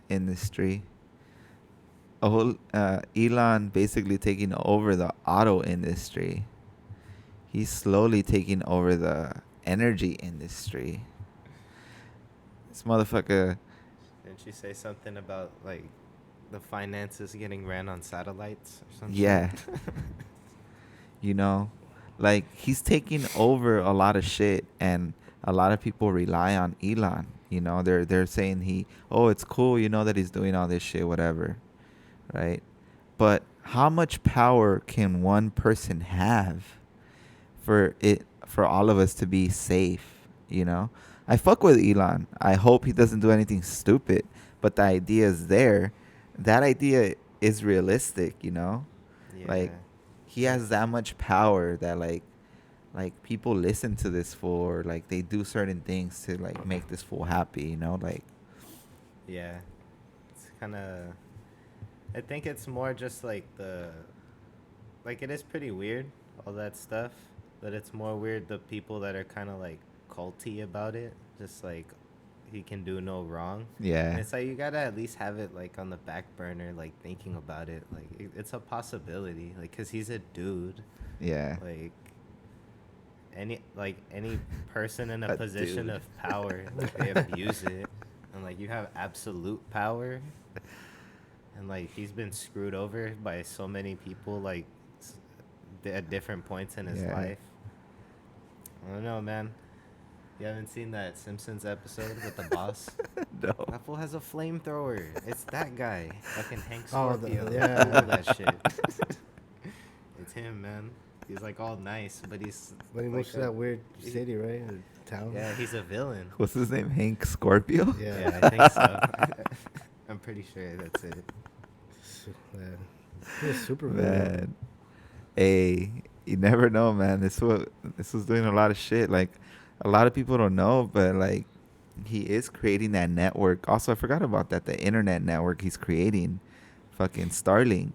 industry. Elon basically taking over the auto industry. He's slowly taking over the energy industry. This motherfucker. Didn't you say something about like the finances getting ran on satellites or something? Yeah. Like he's taking over a lot of shit, and a lot of people rely on Elon. They're saying it's cool, that he's doing all this shit, whatever, right? But how much power can one person have for all of us to be safe? I fuck with Elon. I hope he doesn't do anything stupid, but the idea is there. That idea is realistic, Yeah. Like he has that much power that like people listen to this fool, or like they do certain things to like make this fool happy, like Yeah. It's kind of. I think it's more just like like it is pretty weird, all that stuff, but it's more weird the people that are kind of like culty about it, just like he can do no wrong. yeah. And it's like you gotta at least have it like on the back burner, like thinking about it, like it's a possibility, like because he's a dude, Yeah. like any person in a A position dude. of power, like, they abuse it, and like you have absolute power, and like he's been screwed over by so many people, like at different points in his Yeah. life. I don't know, man. You haven't seen that Simpsons episode with the boss? No. That fool has a flamethrower. It's that guy. Fucking Hank Oh, Scorpio. yeah. I love that shit. It's him, man. He's like all nice, but he's. But he like moves to that weird city, right? Or town. Yeah, he's a villain. What's his name? Hank Scorpio? Yeah. Yeah, I think so. I'm pretty sure that's it. Yeah. He's super Man. Hey, you never know, man. This was doing a lot of shit. Like a lot of people don't know, but like he is creating that network. Also, I forgot about that. The internet network he's creating, fucking Starlink.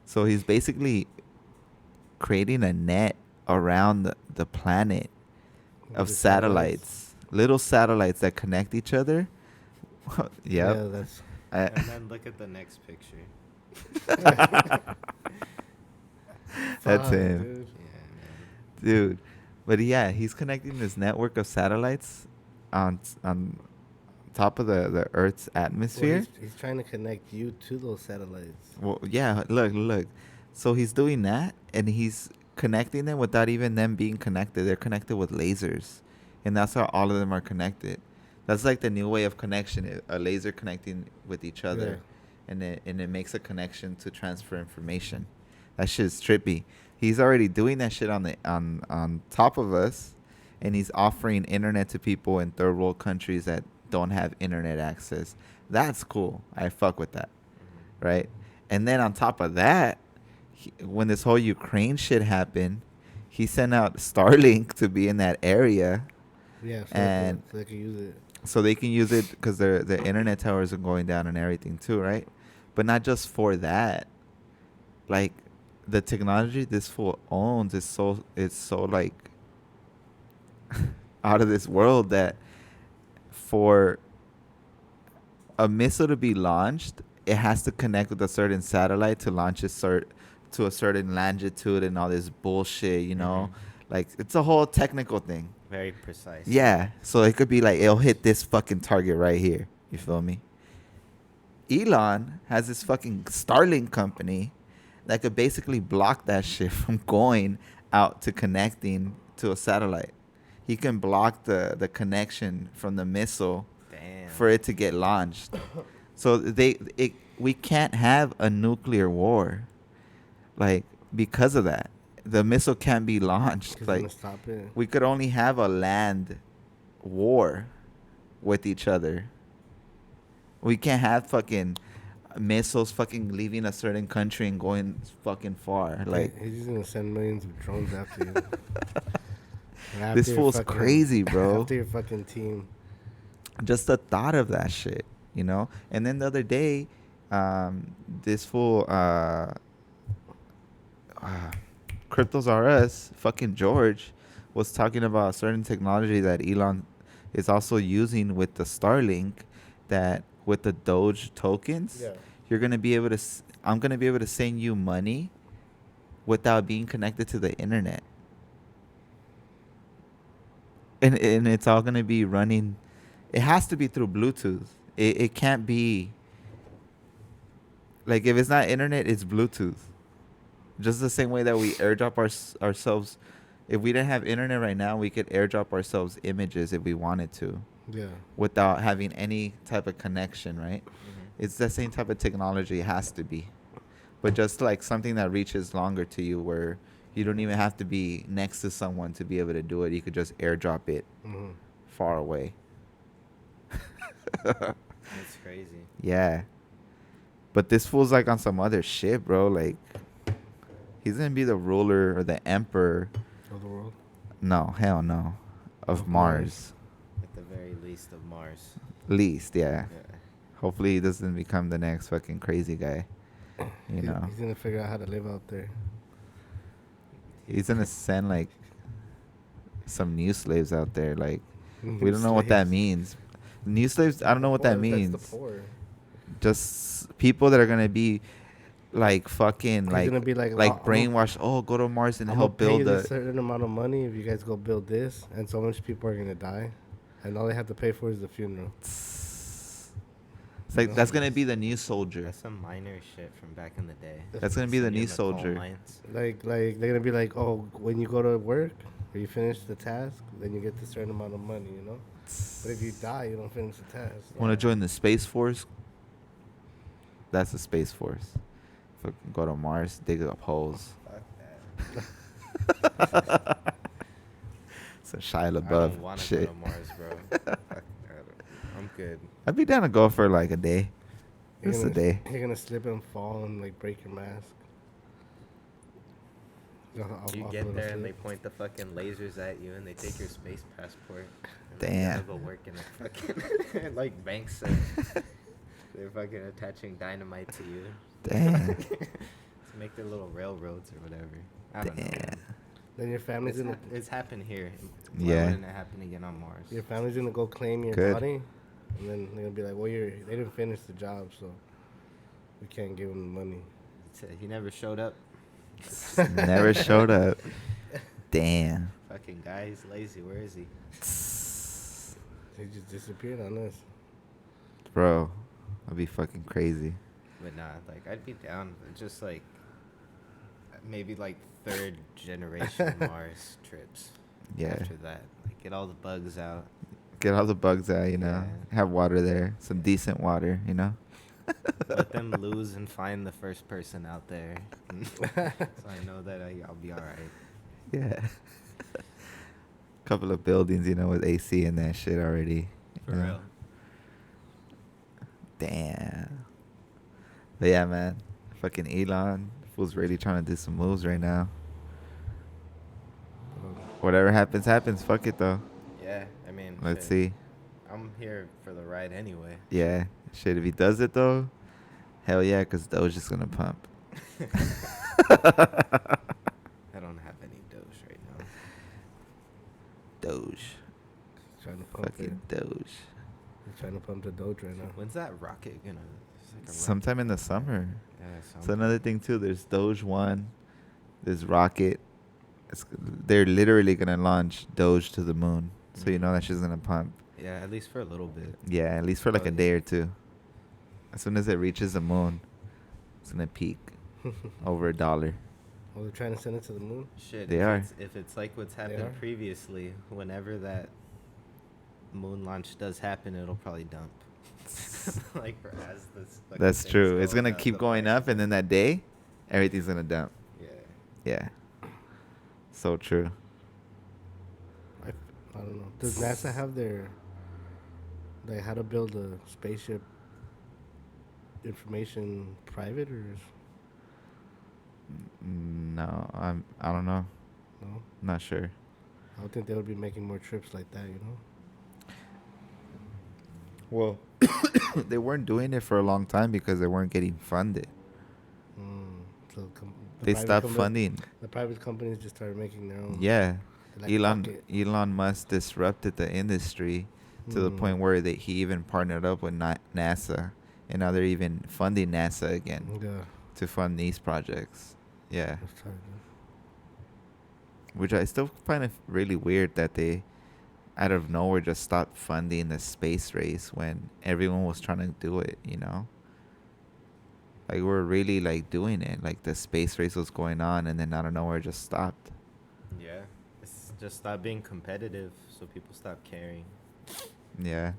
So he's basically creating a net around the planet of The satellites, little satellites that connect each other. Yeah, Yep. that's And then look at the next picture. That's fuck, him. dude. Yeah, Dude, but yeah, he's connecting this network of satellites on top of the Earth's Well, atmosphere. he's trying to connect you to those satellites. Well, yeah, look. So he's doing that, and he's connecting them without even them being connected. They're connected with lasers, and that's how all of them are connected. That's like the new way of connection: a laser connecting with each other, and it makes a connection to transfer information. That shit's trippy. He's already doing that shit on top of us, and he's offering internet to people in third world countries that don't have internet access. That's cool. I fuck with that, right? And then on top of that, when this whole Ukraine shit happened, he sent out Starlink to be in that area, Yeah, and so they can use it. so they can use it because their internet towers are going down and everything too, right? But not just for that. Like the technology this fool owns is so like out of this world that for a missile to be launched, it has to connect with a certain satellite to launch to a certain longitude and all this bullshit, you know? Like, it's a whole technical thing. Very precise. Yeah. So it could be like, it'll hit this fucking target right here. You feel me? Elon has this fucking Starlink company that could basically block that shit from going out to connecting to a satellite. He can block the connection from the missile Damn. for it to get launched. So we can't have a nuclear war, like, because of that. The missile can't be launched. 'Cause Like, gonna stop it. we could only have a land war with each other. We can't have fucking missiles fucking leaving a certain country and going fucking far. Like, He's just gonna send millions of drones after you. And after this your fool's fucking- crazy, bro. After your fucking team. Just the thought of that shit, you know? And then the other day, this fool, Cryptos R Us, fucking George, was talking about certain technology that Elon is also using with the Starlink, that with the Doge tokens, Yeah. you're going to be able to, I'm going to be able to send you money without being connected to the internet. And it's all going to be running, it has to be through Bluetooth. It can't be, like, if it's not internet, it's Bluetooth. Just the same way that we airdrop ourselves. If we didn't have internet right now, we could airdrop ourselves images if we wanted to, Yeah. without having any type of connection, right? It's the same type of technology. It has to be. But just like something that reaches longer to you, where you don't even have to be next to someone to be able to do it. You could just airdrop it far away. That's crazy. Yeah. But this fool's like on some other shit, bro. Like, he's going to be the ruler or the emperor. Of the world. No, hell no. Of Mars. At the very least of Mars. Least, yeah. Yeah. Hopefully he doesn't become the next fucking crazy guy. You know. He's gonna figure out how to live out there. He's going to send like some new slaves out there. Like, we don't know what that means. New slaves, I don't know what that means. That's the poor. Just people that are going to be like fucking He's like gonna be like, brainwashed. Oh, go to Mars and I'm help gonna pay build you a. a certain amount of money if you guys go build this, and so much people are gonna die, and all they have to pay for is the funeral. It's like that's gonna be the new soldier. That's some minor shit from back in the day. That's gonna be the Send you new in coal soldier. mines. Like they're gonna be like, oh, when you go to work or you finish the task, then you get this certain amount of money, you know. But if you die, you don't finish the task. Want to join the Space Force? That's the Space Force. Fucking go to Mars, dig up holes. Fuck that. Some Shia I LaBeouf don't want to go shit. to Mars, bro. Fuck that. I'm good. I'd be down to go for like a day. Just a day. You're gonna slip and fall and like break your mask. You get there and they point the fucking lasers at you and they take your space passport. And Damn. You gotta go work in a fucking like bank set. They're fucking attaching dynamite to you. Damn. To make their little railroads or whatever. I don't know. Damn. Then your family's gonna It's happened here. Why Yeah. wouldn't it happen again on Mars? your family's gonna go claim your Good. body, and then they're gonna be like, well, they didn't finish the job, so we can't give them the money. He never showed up. Never showed up. Damn. Fucking guy, he's lazy. Where is he? They just disappeared on us. Bro, that'd be fucking crazy. But nah, like I'd be down. Just like maybe like third generation Mars trips. Yeah. After that, like get all the bugs out. Get all the bugs out, you know. Yeah. Have water there. Some decent water, you know. Let them lose and find the first person out there. So I know that I'll be all right. Yeah. Couple of buildings, you know, with AC and that shit already. For you know? real. Damn. But yeah, man. Fucking Elon. Fool's really trying to do some moves right now. Whatever happens, happens. Fuck it, though. Yeah, I mean, Let's shit, see. I'm here for the ride anyway. Yeah. Shit, if he does it, though, hell yeah, because Doge is going to pump. I don't have any Doge right now. Doge. Trying to pump Fucking it. Doge. He's trying to pump the Doge right now. When's that rocket gonna? It's like a Sometime in the summer. Yeah, So another thing too, there's Doge One, there's Rocket. They're literally gonna launch Doge to the moon, so you know that shit's gonna pump. Yeah, at least for a little bit. Yeah, at least for like Oh, a day or two. As soon as it reaches the moon, it's gonna peak over $1. Oh, they're trying to send it to the moon? Shit, They if are. if it's like what's They happened are? previously, whenever that moon launch does happen, it'll probably dump. Like for as this. fucking That's thing's true. It's going gonna up, keep the going price up, and then that day, everything's gonna dump. Yeah. Yeah. So true. I don't know. Does NASA have their, like, how to build a spaceship information private, or is, No, I don't know. no? Not sure. I would think they would be making more trips like that, you know? Well, they weren't doing it for a long time because they weren't getting funded. So the They private stopped compa- funding. The private companies just started making their own. Yeah. like Elon rocket. Elon Musk disrupted the industry to the point where he even partnered up with NASA, and now they're even funding NASA again Yeah. to fund these projects. Yeah, That's tight, man. which I still find it really weird that they, out of nowhere, just stopped funding the space race when everyone was trying to do it. You know, like we're really like doing it. Like the space race was going on, and then out of nowhere, it just stopped. Yeah. It's just stop being competitive, so people stop caring. Yeah,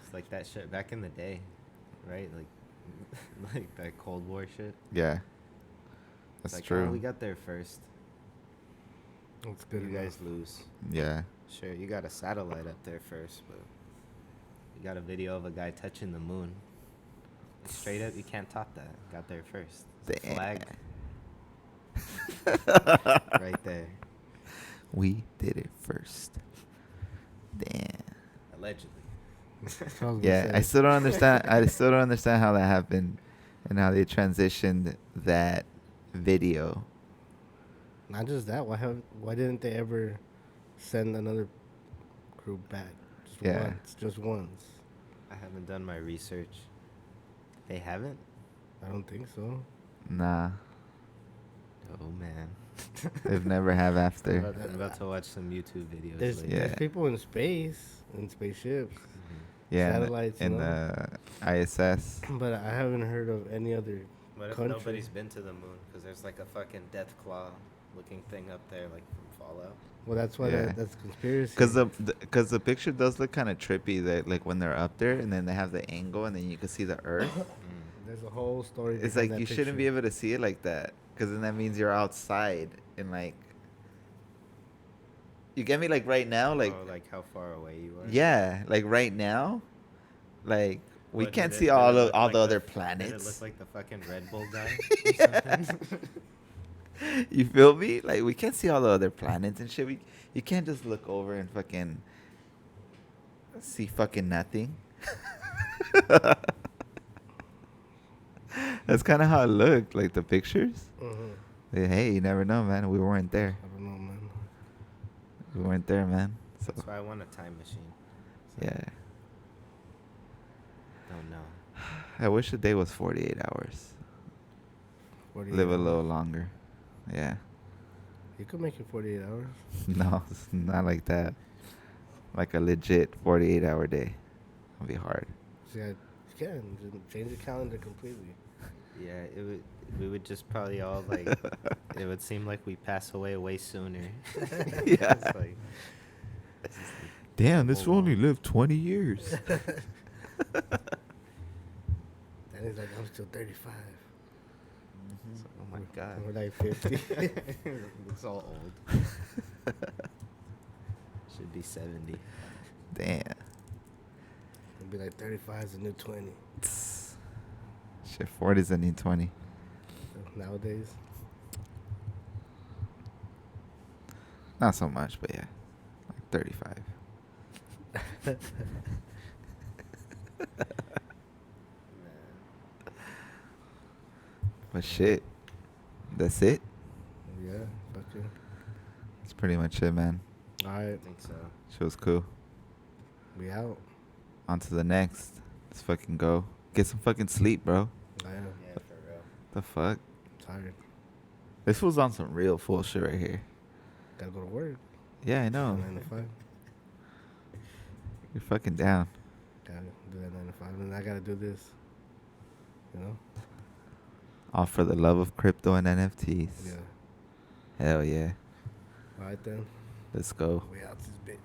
It's like that shit back in the day, right? Like, like that Cold War shit. yeah, It's that's like, true. Oh, we got there first. That's good. You enough. guys lose. Yeah. Sure, you got a satellite up there first, but you got a video of a guy touching the moon. Straight up, you can't top that. Got there first. It's a Damn. flag right there. We did it first. Damn. Allegedly. That's what I was gonna Yeah, say. I still don't understand. I still don't understand how that happened, and how they transitioned that video. Not just that. Why didn't they ever send another crew back? Just Yeah. once. Just once. I haven't done my research. They haven't? I don't think so. Nah, Oh, man. they've never have after. I'm about to watch some YouTube videos There's, later. Yeah. there's people in space, in spaceships, Yeah, satellites, you in know? the ISS. but I haven't heard of any other. What if country. nobody's been to the moon? Because there's like a fucking death claw looking thing up there, like from Fallout. Well, that's why Yeah. that's conspiracy. Because the picture does look kind of trippy. That like when they're up there, and then they have the angle, and then you can see the Earth. There's a whole story. It's behind like that you shouldn't be picture. able to see it like that, because then that means you're outside and like. You get me? Like right now, like Oh, like how far away you are? yeah, like right now, like we What, can't did it- see did all it the look all like the other Did it planets. look like the fucking Red Bull guy or something? You feel me? Like we can't see all the other planets and shit. You can't just look over and fucking see fucking nothing. That's kind of how it looked, like the pictures. Mhm. Hey, you never know, man. We weren't there. I don't know, man. We weren't there, man. So That's why I want a time machine. So, yeah, Don't know. I wish the day was 48 hours. 48 Live a hours. little longer. Yeah. You could make it 48 hours. No, it's not like that. Like a legit 48-hour day. It'll be hard. So you got You can just change the calendar completely. Yeah, it would. We would just probably all like. It would seem like we pass away way sooner. Yeah. It's like, it's just like Damn, double this will only long. live 20 years. Then he's like, I'm still 35. It's like, oh my god. We're like 50. Looks all old. Should be 70. Damn. It'll be like 35 is a new 20 Shit, 40's a new 20. nowadays. Not so much, but yeah. Like 35. But shit. That's it. Yeah, fucking. That's pretty much it, man. All I right, think so. Shit was cool. we out. On to the next. Let's fucking go. Get some fucking sleep, bro. I am Yeah, for real. The fuck? tired. This was on some real full shit right here. Gotta go to work. Yeah, I know. 9 to 5. You're fucking down. Gotta do that 9 to 5. And I gotta do this. You know? All for the love of crypto and NFTs. Yeah. Hell yeah. All right then. Let's go. We out this bitch.